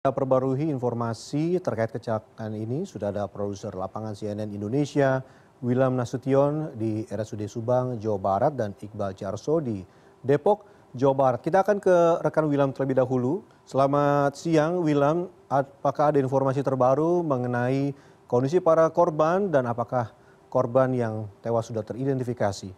Kita perbarui informasi terkait kecelakaan ini. Sudah ada produser lapangan CNN Indonesia, Wilam Nasution di RSUD Subang, Jawa Barat, dan Iqbal Jarso di Depok, Jawa Barat. Kita akan ke rekan Wilam terlebih dahulu. Selamat siang, Wilam. Apakah ada informasi terbaru mengenai kondisi para korban dan apakah korban yang tewas sudah teridentifikasi?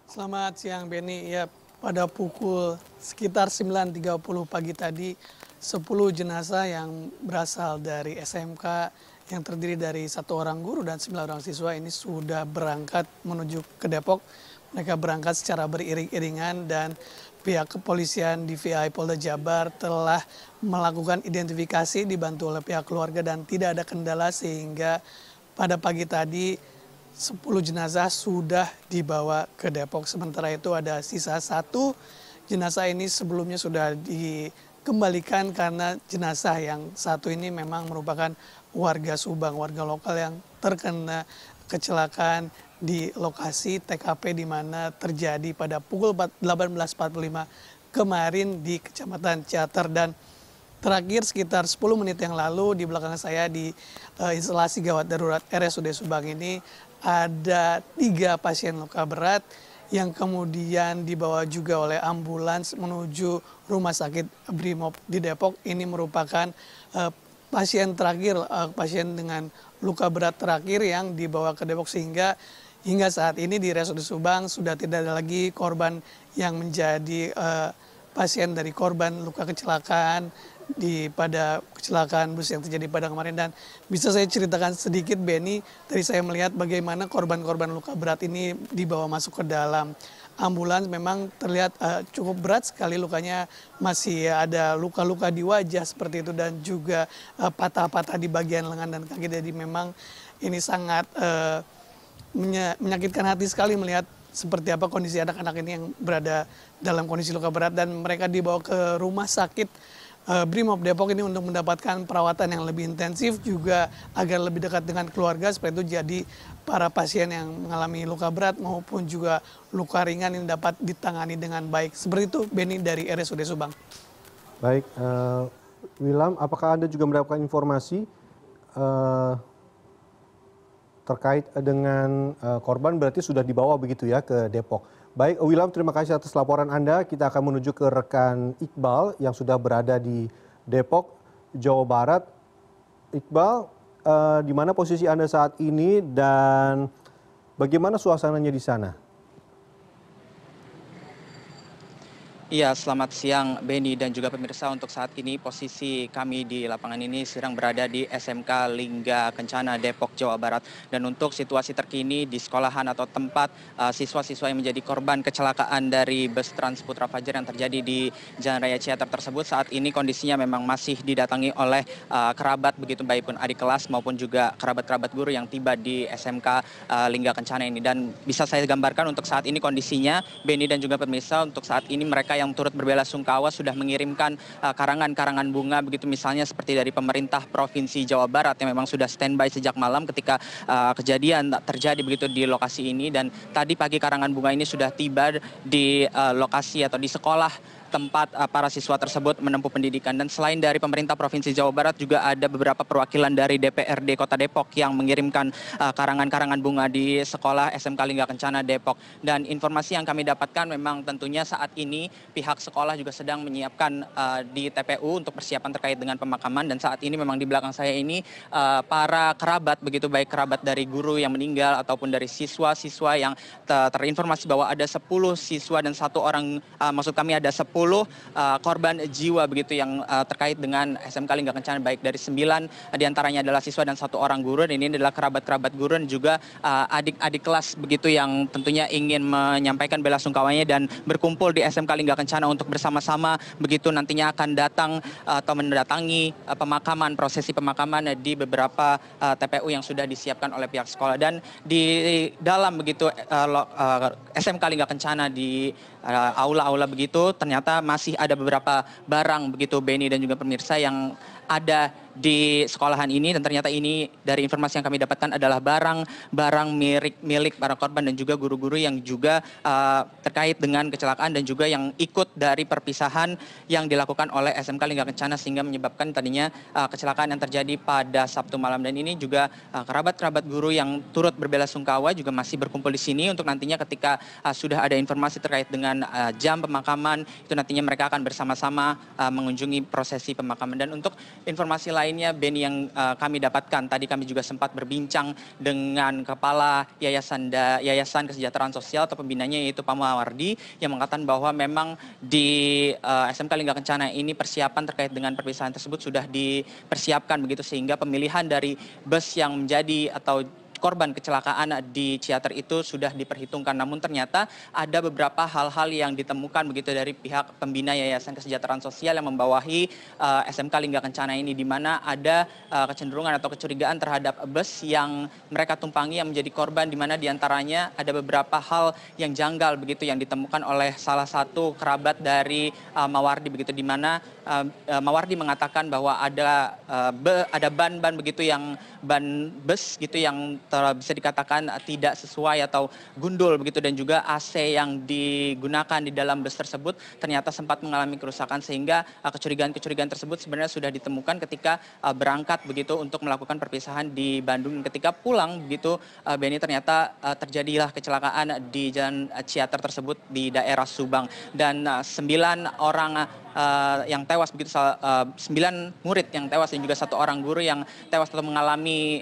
Selamat siang, Benny. Ya, pada pukul sekitar 9.30 pagi tadi, 10 jenazah yang berasal dari SMK yang terdiri dari 1 orang guru dan 9 orang siswa ini sudah berangkat menuju ke Depok. Mereka berangkat secara beriring-iringan dan pihak kepolisian DVI Polda Jabar telah melakukan identifikasi dibantu oleh pihak keluarga dan tidak ada kendala sehingga pada pagi tadi 10 jenazah sudah dibawa ke Depok. Sementara itu ada sisa 1 jenazah ini sebelumnya sudah dikembalikan karena jenazah yang 1 ini memang merupakan warga Subang, warga lokal yang terkena kecelakaan di lokasi TKP di mana terjadi pada pukul 18.45 kemarin di Kecamatan Ciater. Dan terakhir sekitar 10 menit yang lalu di belakang saya di instalasi gawat darurat RSUD Subang ini ada 3 pasien luka berat yang kemudian dibawa juga oleh ambulans menuju Rumah Sakit Brimob di Depok. Ini merupakan pasien terakhir, pasien dengan luka berat terakhir yang dibawa ke Depok sehingga hingga saat ini di RSUD Subang sudah tidak ada lagi korban yang menjadi pasien dari korban luka kecelakaan pada kecelakaan bus yang terjadi pada kemarin. Dan bisa saya ceritakan sedikit, Benny, tadi saya melihat bagaimana korban-korban luka berat ini dibawa masuk ke dalam ambulans. Memang terlihat cukup berat sekali lukanya, masih ada luka-luka di wajah seperti itu dan juga patah-patah di bagian lengan dan kaki. Jadi memang ini sangat menyakitkan hati sekali melihat seperti apa kondisi anak-anak ini yang berada dalam kondisi luka berat dan mereka dibawa ke Rumah Sakit Brimob Depok ini untuk mendapatkan perawatan yang lebih intensif juga agar lebih dekat dengan keluarga. Seperti itu, jadi para pasien yang mengalami luka berat maupun juga luka ringan ini dapat ditangani dengan baik. Seperti itu, Benny, dari RSUD Subang. Baik, Wilam, apakah Anda juga mendapatkan informasi terkait dengan korban berarti sudah dibawa begitu ya ke Depok? Baik, Wilam, terima kasih atas laporan Anda. Kita akan menuju ke rekan Iqbal yang sudah berada di Depok, Jawa Barat. Iqbal, di mana posisi Anda saat ini dan bagaimana suasananya di sana? Iya, selamat siang Benny dan juga pemirsa. Untuk saat ini posisi kami di lapangan ini sedang berada di SMK Lingga Kencana, Depok, Jawa Barat. Dan untuk situasi terkini di sekolahan atau tempat siswa-siswa yang menjadi korban kecelakaan dari bus Trans Putra Fajar yang terjadi di Jalan Raya Ciater tersebut, saat ini kondisinya memang masih didatangi oleh kerabat, begitu baik pun adik kelas maupun juga kerabat-kerabat guru yang tiba di SMK Lingga Kencana ini. Dan bisa saya gambarkan untuk saat ini kondisinya, Benny dan juga pemirsa, untuk saat ini mereka yang turut berbelasungkawa sudah mengirimkan karangan-karangan bunga, begitu misalnya seperti dari pemerintah Provinsi Jawa Barat yang memang sudah standby sejak malam ketika kejadian terjadi begitu di lokasi ini. Dan tadi pagi karangan bunga ini sudah tiba di lokasi atau di sekolah tempat para siswa tersebut menempuh pendidikan. Dan selain dari pemerintah Provinsi Jawa Barat juga ada beberapa perwakilan dari DPRD Kota Depok yang mengirimkan karangan-karangan bunga di sekolah SMK Lingga Kencana Depok. Dan informasi yang kami dapatkan memang tentunya saat ini pihak sekolah juga sedang menyiapkan di TPU untuk persiapan terkait dengan pemakaman. Dan saat ini memang di belakang saya ini para kerabat, begitu baik kerabat dari guru yang meninggal ataupun dari siswa-siswa yang terinformasi bahwa ada 10 siswa dan 1 orang, maksud kami ada 10 korban jiwa begitu yang terkait dengan SMK Lingga Kencana, baik dari 9 diantaranya adalah siswa dan 1 orang guru. Dan ini adalah kerabat-kerabat guru dan juga adik-adik kelas begitu yang tentunya ingin menyampaikan belasungkawanya dan berkumpul di SMK Lingga Kencana untuk bersama-sama begitu nantinya akan datang atau mendatangi pemakaman, prosesi pemakaman di beberapa TPU yang sudah disiapkan oleh pihak sekolah. Dan di dalam begitu SMK Lingga Kencana di aula-aula begitu ternyata masih ada beberapa barang begitu, Benny dan juga pemirsa, yang ada di sekolahan ini, dan ternyata ini dari informasi yang kami dapatkan adalah barang milik para korban dan juga guru-guru yang juga terkait dengan kecelakaan dan juga yang ikut dari perpisahan yang dilakukan oleh SMK Lingga Kencana sehingga menyebabkan tadinya kecelakaan yang terjadi pada Sabtu malam. Dan ini juga kerabat-kerabat guru yang turut berbelasungkawa juga masih berkumpul di sini untuk nantinya ketika sudah ada informasi terkait dengan jam pemakaman, itu nantinya mereka akan bersama-sama mengunjungi prosesi pemakaman. Dan untuk informasi lainnya, Beni, yang kami dapatkan, tadi kami juga sempat berbincang dengan Kepala Yayasan Kesejahteraan Sosial atau pembinanya, yaitu Pak Mawardi, yang mengatakan bahwa memang di SMK Lingga Kencana ini persiapan terkait dengan perpisahan tersebut sudah dipersiapkan begitu, sehingga pemilihan dari bus yang menjadi atau korban kecelakaan di Ciater itu sudah diperhitungkan. Namun ternyata ada beberapa hal-hal yang ditemukan begitu dari pihak pembina Yayasan Kesejahteraan Sosial yang membawahi SMK Lingga Kencana ini, di mana ada kecenderungan atau kecurigaan terhadap bus yang mereka tumpangi yang menjadi korban, di mana diantaranya ada beberapa hal yang janggal begitu yang ditemukan oleh salah satu kerabat dari Mawardi begitu, di mana Mawardi mengatakan bahwa ada ban begitu, yang ban bus gitu yang bisa dikatakan tidak sesuai atau gundul begitu, dan juga AC yang digunakan di dalam bus tersebut ternyata sempat mengalami kerusakan, sehingga kecurigaan-kecurigaan tersebut sebenarnya sudah ditemukan ketika berangkat begitu untuk melakukan perpisahan di Bandung. Ketika pulang begitu, Beni, ternyata terjadilah kecelakaan di Jalan Ciater tersebut di daerah Subang, dan 9 orang yang tewas begitu, 9 murid yang tewas dan juga 1 orang guru yang tewas atau mengalami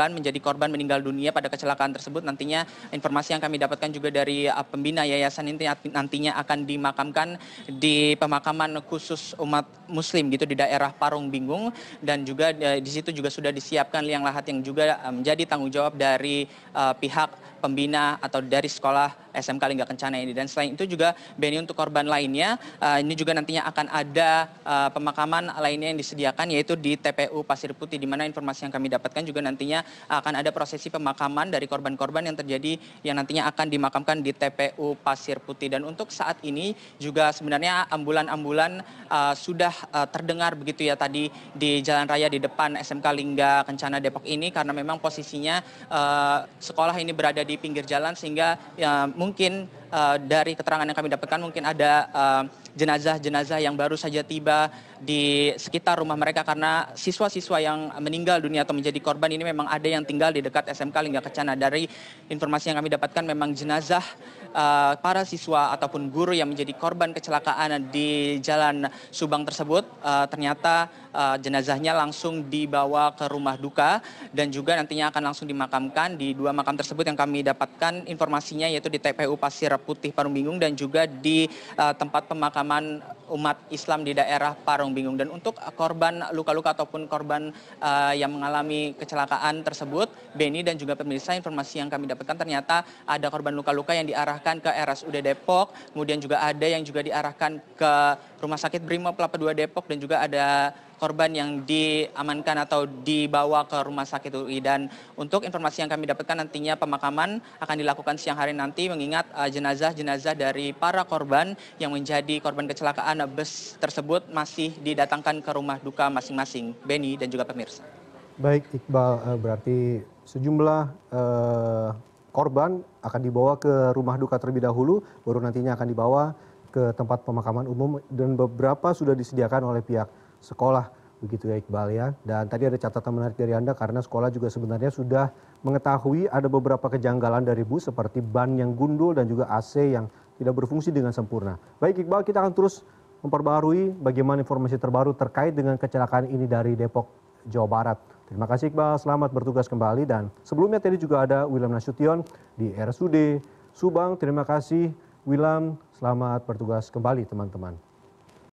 menjadi korban meninggal dunia pada kecelakaan tersebut. Nantinya informasi yang kami dapatkan juga dari pembina yayasan ini nantinya akan dimakamkan di pemakaman khusus umat muslim gitu di daerah Parung Bingung, dan juga di situ juga sudah disiapkan liang lahat yang juga menjadi tanggung jawab dari pihak pembina atau dari sekolah SMK Lingga Kencana ini. Dan selain itu juga, Beni, untuk korban lainnya ini juga nantinya akan ada pemakaman lainnya yang disediakan, yaitu di TPU Pasir Putih, di mana informasi yang kami dapatkan juga nantinya akan ada prosesi pemakaman dari korban-korban yang terjadi yang nantinya akan dimakamkan di TPU Pasir Putih. Dan untuk saat ini juga sebenarnya ambulan-ambulan sudah terdengar begitu ya tadi di jalan raya di depan SMK Lingga Kencana Depok ini, karena memang posisinya sekolah ini berada di pinggir jalan, sehingga mungkin dari keterangan yang kami dapatkan mungkin ada jenazah-jenazah yang baru saja tiba di sekitar rumah mereka, karena siswa-siswa yang meninggal dunia atau menjadi korban ini memang ada yang tinggal di dekat SMK Lingga Kencana. Dari informasi yang kami dapatkan, memang jenazah para siswa ataupun guru yang menjadi korban kecelakaan di Jalan Subang tersebut ternyata jenazahnya langsung dibawa ke rumah duka, dan juga nantinya akan langsung dimakamkan di 2 makam tersebut yang kami dapatkan informasinya, yaitu di TPU Pasir Putih Parung Bingung dan juga di tempat pemakaman umat Islam di daerah Parung Bingung. Dan untuk korban luka-luka ataupun korban yang mengalami kecelakaan tersebut, Beni dan juga pemirsa, informasi yang kami dapatkan ternyata ada korban luka-luka yang diarahkan ke RSUD Depok, kemudian juga ada yang juga diarahkan ke Rumah Sakit Brimob Kelapa II Depok, dan juga ada korban yang diamankan atau dibawa ke Rumah Sakit UI. Dan untuk informasi yang kami dapatkan, nantinya pemakaman akan dilakukan siang hari nanti, mengingat jenazah-jenazah dari para korban yang menjadi korban kecelakaan bus tersebut masih didatangkan ke rumah duka masing-masing. Beni dan juga pemirsa. Baik Iqbal, berarti sejumlah korban akan dibawa ke rumah duka terlebih dahulu, baru nantinya akan dibawa ke tempat pemakaman umum, dan beberapa sudah disediakan oleh pihak sekolah, begitu ya Iqbal ya. Dan tadi ada catatan menarik dari Anda, karena sekolah juga sebenarnya sudah mengetahui ada beberapa kejanggalan dari bus seperti ban yang gundul dan juga AC yang tidak berfungsi dengan sempurna. Baik Iqbal, kita akan terus memperbarui bagaimana informasi terbaru terkait dengan kecelakaan ini dari Depok, Jawa Barat. Terima kasih Iqbal, selamat bertugas kembali. Dan sebelumnya tadi juga ada William Nasution di RSUD Subang. Terima kasih William, selamat bertugas kembali teman-teman.